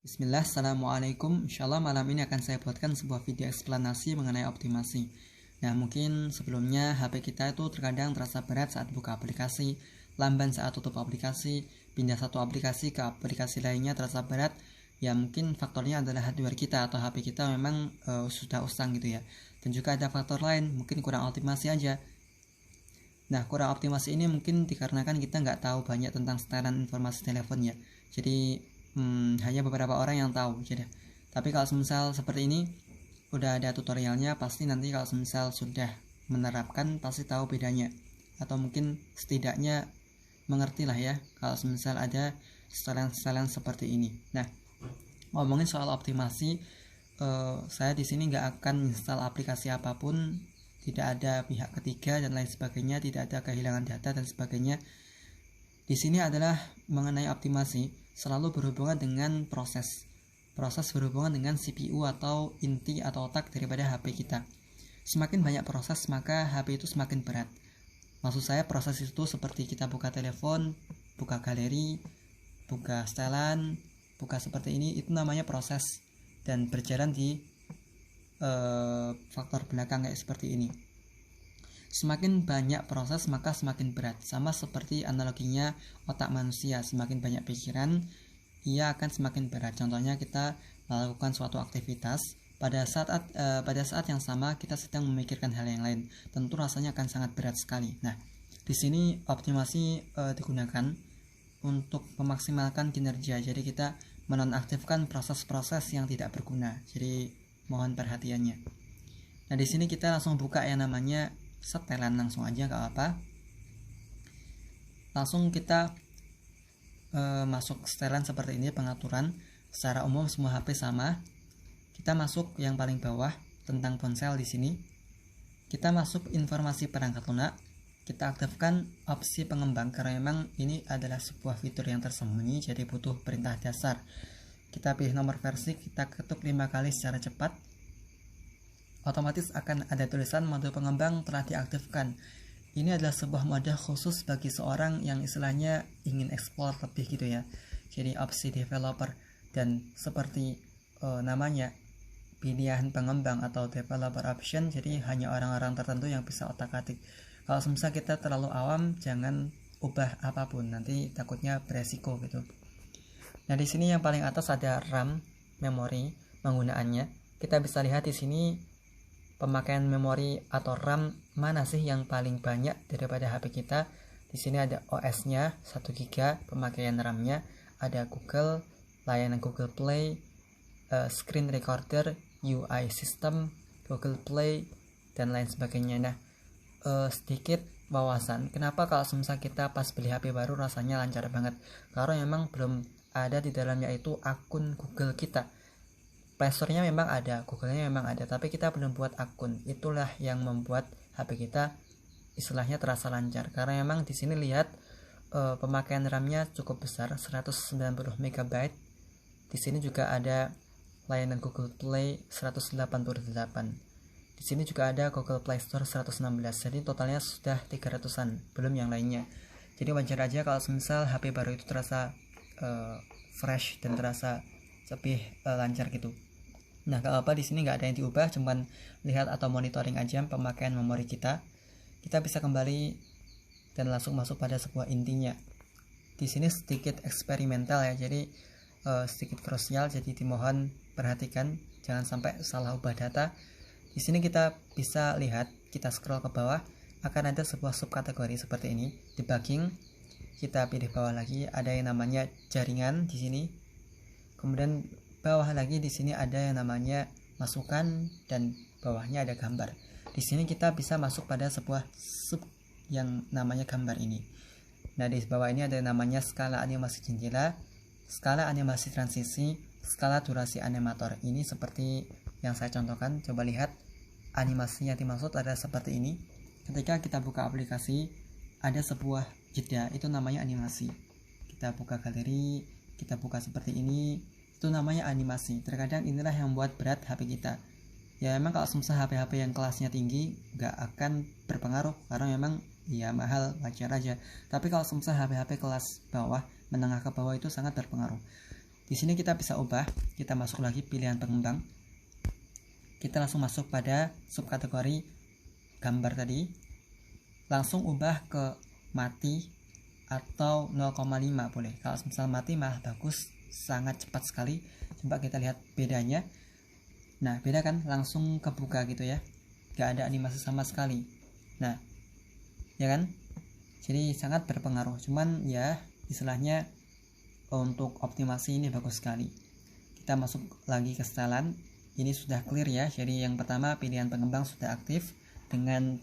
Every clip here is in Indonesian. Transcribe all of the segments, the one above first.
Bismillah, Assalamualaikum. Insyaallah malam ini akan saya buatkan sebuah video eksplanasi mengenai optimasi. Nah, mungkin sebelumnya HP kita itu terkadang terasa berat saat buka aplikasi, lamban saat tutup aplikasi, pindah satu aplikasi ke aplikasi lainnya terasa berat. Ya, mungkin faktornya adalah hardware kita atau HP kita memang sudah usang gitu ya. Dan juga ada faktor lain, mungkin kurang optimasi aja. Nah, kurang optimasi ini mungkin dikarenakan kita nggak tahu banyak tentang setelan informasi telepon ya. Jadi hanya beberapa orang yang tahu. Tapi kalau semisal seperti ini udah ada tutorialnya, pasti nanti kalau semisal sudah menerapkan pasti tahu bedanya. Atau mungkin setidaknya mengerti lah ya kalau semisal ada setelan-setelan seperti ini. Nah, ngomongin soal optimasi, saya di sini nggak akan install aplikasi apapun, tidak ada pihak ketiga dan lain sebagainya, tidak ada kehilangan data dan sebagainya. Di sini adalah mengenai optimasi selalu berhubungan dengan proses berhubungan dengan CPU atau inti atau otak daripada HP kita. Semakin banyak proses maka HP itu semakin berat. Maksud saya proses itu seperti kita buka telepon, buka galeri, buka setelan, buka seperti ini, itu namanya proses dan berjalan di faktor belakang kayak seperti ini. Semakin banyak proses maka semakin berat. Sama seperti analoginya otak manusia, semakin banyak pikiran ia akan semakin berat. Contohnya kita melakukan suatu aktivitas, pada saat yang sama kita sedang memikirkan hal yang lain, tentu rasanya akan sangat berat sekali. Nah, di sini optimasi digunakan untuk memaksimalkan kinerja. Jadi kita menonaktifkan proses-proses yang tidak berguna. Jadi mohon perhatiannya. Nah, di sini kita langsung buka yang namanya setelan, langsung aja nggak apa. Langsung kita masuk setelan seperti ini, pengaturan. Secara umum semua HP sama. Kita masuk yang paling bawah tentang ponsel di sini. Kita masuk informasi perangkat lunak. Kita aktifkan opsi pengembang karena memang ini adalah sebuah fitur yang tersembunyi, jadi butuh perintah dasar. Kita pilih nomor versi, kita ketuk 5 kali secara cepat. Otomatis akan ada tulisan mode pengembang telah diaktifkan. Ini adalah sebuah mode khusus bagi seorang yang istilahnya ingin explore lebih gitu ya. Jadi opsi developer, dan seperti namanya pilihan pengembang atau developer option, jadi hanya orang-orang tertentu yang bisa otak-atik. Kalau semisal kita terlalu awam, jangan ubah apapun, nanti takutnya beresiko gitu. Nah, di sini yang paling atas ada RAM, memori penggunaannya. Kita bisa lihat di sini pemakaian memori atau RAM mana sih yang paling banyak daripada HP kita. Di sini ada OS-nya 1 GB, pemakaian RAM-nya, ada Google, layanan Google Play, screen recorder, UI system, Google Play, dan lain sebagainya. Nah, sedikit wawasan, kenapa kalau semisal kita pas beli HP baru rasanya lancar banget? Karena memang belum ada di dalamnya itu akun Google kita. Playstore-nya memang ada, Google-nya memang ada, tapi kita belum buat akun. Itulah yang membuat HP kita istilahnya terasa lancar. Karena memang di sini lihat pemakaian RAM-nya cukup besar, 190 MB. Di sini juga ada layanan Google Play 188. Di sini juga ada Google Play Store 116. Jadi totalnya sudah 300-an, belum yang lainnya. Jadi wajar aja kalau semisal HP baru itu terasa fresh dan terasa lebih lancar gitu. Nah, kalau apa di sini nggak ada yang diubah, cuman lihat atau monitoring aja pemakaian memori kita. Kita bisa kembali dan langsung masuk pada sebuah intinya. Di sini sedikit eksperimental ya, jadi sedikit krusial, jadi dimohon perhatikan jangan sampai salah ubah data. Di sini kita bisa lihat, kita scroll ke bawah akan ada sebuah subkategori seperti ini, debugging. Kita pilih bawah lagi, ada yang namanya jaringan di sini. Kemudian bawah lagi di sini ada yang namanya masukan dan bawahnya ada gambar. Di sini kita bisa masuk pada sebuah sub yang namanya gambar ini. Nah, di bawah ini ada yang namanya skala animasi jendela, skala animasi transisi, skala durasi animator. Ini seperti yang saya contohkan. Coba lihat animasinya dimaksud ada seperti ini. Ketika kita buka aplikasi ada sebuah jeda, itu namanya animasi. Kita buka galeri, kita buka seperti ini, itu namanya animasi. Terkadang inilah yang membuat berat HP kita. Ya memang kalau semisal HP-HP yang kelasnya tinggi nggak akan berpengaruh karena memang ya mahal, wajar aja. Tapi kalau semisal HP-HP kelas bawah, menengah ke bawah itu sangat berpengaruh. Di sini kita bisa ubah, kita masuk lagi pilihan pengembang. Kita langsung masuk pada subkategori gambar tadi. Langsung ubah ke mati atau 0,5 boleh. Kalau misal mati malah bagus, sangat cepat sekali. Coba kita lihat bedanya. Nah, beda kan? Langsung kebuka gitu ya. Gak ada animasi sama sekali. Nah, ya kan? Jadi sangat berpengaruh. Cuman ya istilahnya untuk optimasi ini bagus sekali. Kita masuk lagi ke setelan. Ini sudah clear ya. Jadi yang pertama pilihan pengembang sudah aktif dengan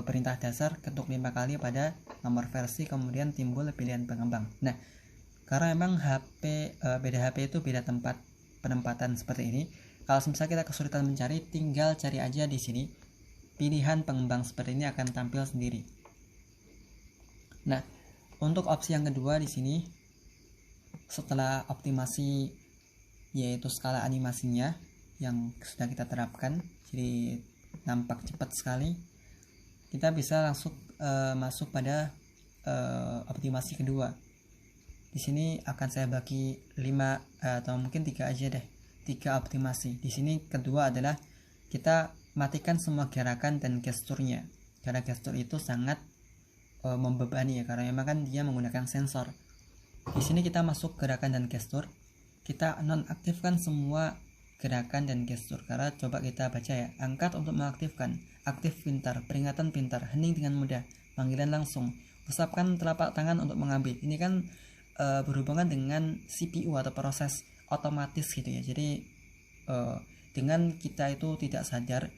perintah dasar ketuk 5 kali pada nomor versi, kemudian timbul pilihan pengembang. Nah, karena memang beda HP itu beda tempat penempatan seperti ini. Kalau misalnya kita kesulitan mencari, tinggal cari aja di sini. Pilihan pengembang seperti ini akan tampil sendiri. Nah, untuk opsi yang kedua di sini, setelah optimasi yaitu skala animasinya yang sudah kita terapkan, jadi nampak cepat sekali, kita bisa langsung masuk pada optimasi kedua. Di sini akan saya bagi 5 atau mungkin 3 aja deh. 3 optimasi. Di sini kedua adalah kita matikan semua gerakan dan gesturnya. Karena gestur itu sangat membebani ya, karena memang kan dia menggunakan sensor. Di sini kita masuk gerakan dan gestur. Kita nonaktifkan semua gerakan dan gestur. Karena coba kita baca ya. Angkat untuk mengaktifkan. Aktif pintar, peringatan pintar, hening dengan mudah, panggilan langsung, usapkan telapak tangan untuk mengambil. Ini kan berhubungan dengan CPU atau proses otomatis gitu ya. Jadi dengan kita itu tidak sadar,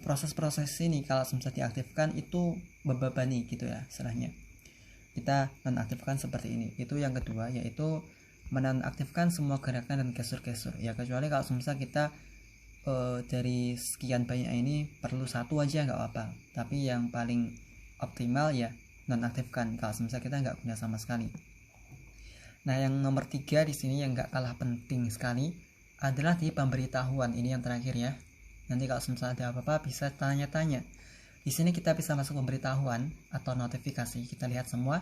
proses-proses ini kalau misalnya diaktifkan itu membebani gitu ya istilahnya. Kita nonaktifkan seperti ini. Itu yang kedua, yaitu menonaktifkan semua gerakan dan gestur-gestur ya, kecuali kalau misalnya kita dari sekian banyak ini perlu satu aja nggak apa-apa, tapi yang paling optimal ya nonaktifkan kalau misalnya kita nggak guna sama sekali. Nah, yang nomor 3 di sini yang nggak kalah penting sekali adalah di pemberitahuan. Ini yang terakhir ya. Nanti kalau misalnya ada apa-apa bisa tanya-tanya. Di sini kita bisa masuk pemberitahuan atau notifikasi. Kita lihat semua.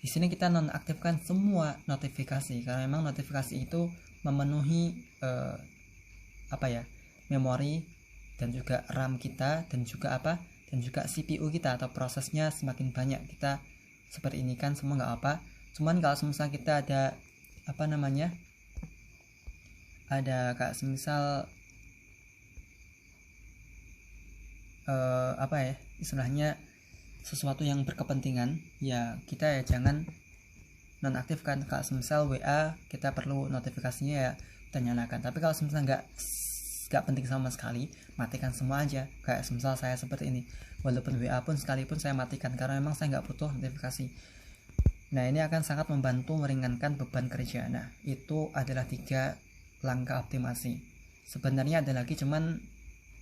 Di sini kita nonaktifkan semua notifikasi karena memang notifikasi itu memenuhi memori dan juga RAM kita dan juga CPU kita atau prosesnya semakin banyak kita seperti ini kan semua nggak apa. Cuman kalau misalnya kita ada kayak semisal istilahnya sesuatu yang berkepentingan ya, kita ya jangan nonaktifkan. Kalau semisal WA kita perlu notifikasinya ya kita nyalakan, tapi kalau semisal nggak penting sama sekali, matikan semua aja. Kayak semisal saya seperti ini, walaupun WA pun sekalipun saya matikan karena memang saya nggak butuh notifikasi. Nah, ini akan sangat membantu meringankan beban kerja. Nah, itu adalah 3 langkah optimasi. Sebenarnya ada lagi, cuman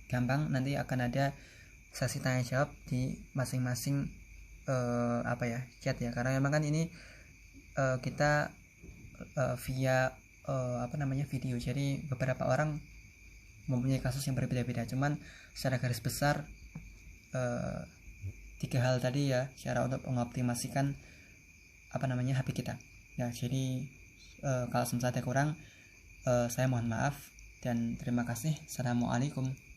gampang, nanti akan ada sesi tanya jawab di masing-masing chat ya, karena memang kan ini kita via video, jadi beberapa orang mempunyai kasus yang berbeda-beda. Cuman secara garis besar 3 hal tadi ya, cara untuk mengoptimasikan HP kita ya. Jadi kalau misalnya ada kurang, saya mohon maaf dan terima kasih. Assalamualaikum.